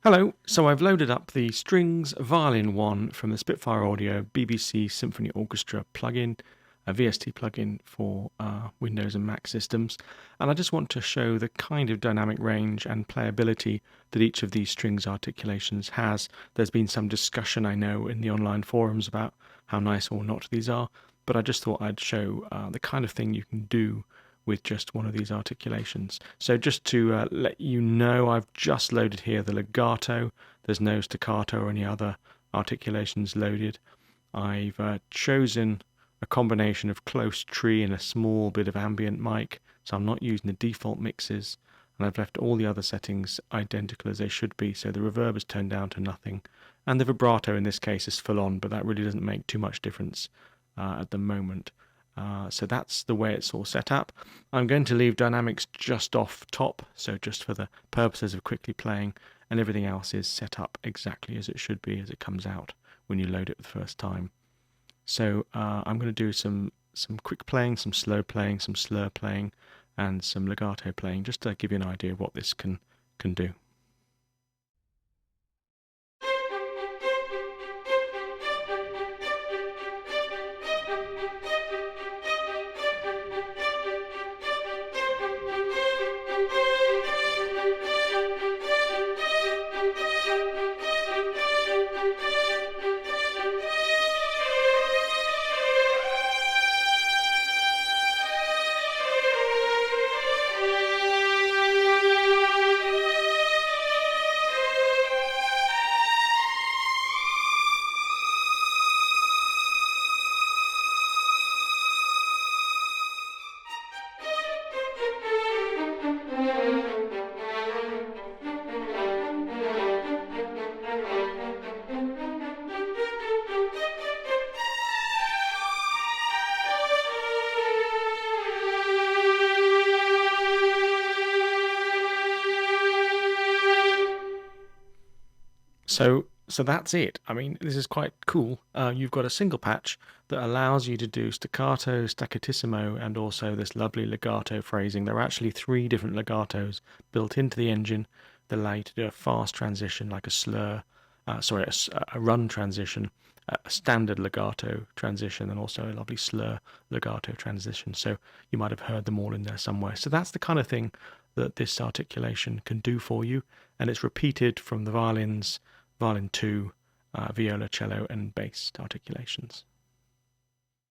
Hello, so I've loaded up the Strings Violin 1 from the Spitfire Audio BBC Symphony Orchestra plugin, a VST plugin for Windows and Mac systems, and I just want to show the kind of dynamic range and playability that each of these strings articulations has. There's been some discussion, I know, in the online forums about how nice or not these are, but I just thought I'd show the kind of thing you can do with just one of these articulations. So just to let you know, I've just loaded here the legato. There's no staccato or any other articulations loaded. I've chosen a combination of close tree and a small bit of ambient mic, so I'm not using the default mixes, and I've left all the other settings identical as they should be, so the reverb is turned down to nothing, and the vibrato in this case is full on, but that really doesn't make too much difference at the moment. So that's the way it's all set up. I'm going to leave dynamics just off top, so just for the purposes of quickly playing, and everything else is set up exactly as it should be as it comes out when you load it the first time. So I'm going to do some quick playing, some slow playing, some slur playing, and some legato playing, just to give you an idea of what this can do. So that's it. I mean, this is quite cool. You've got a single patch that allows you to do staccato, staccatissimo, and also this lovely legato phrasing. There are actually 3 different legatos built into the engine that allow you to do a fast transition, like a slur, a run transition, a standard legato transition, and also a lovely slur legato transition. So you might have heard them all in there somewhere. So that's the kind of thing that this articulation can do for you, and it's repeated from the violins, violin 2, viola, cello, and bass articulations.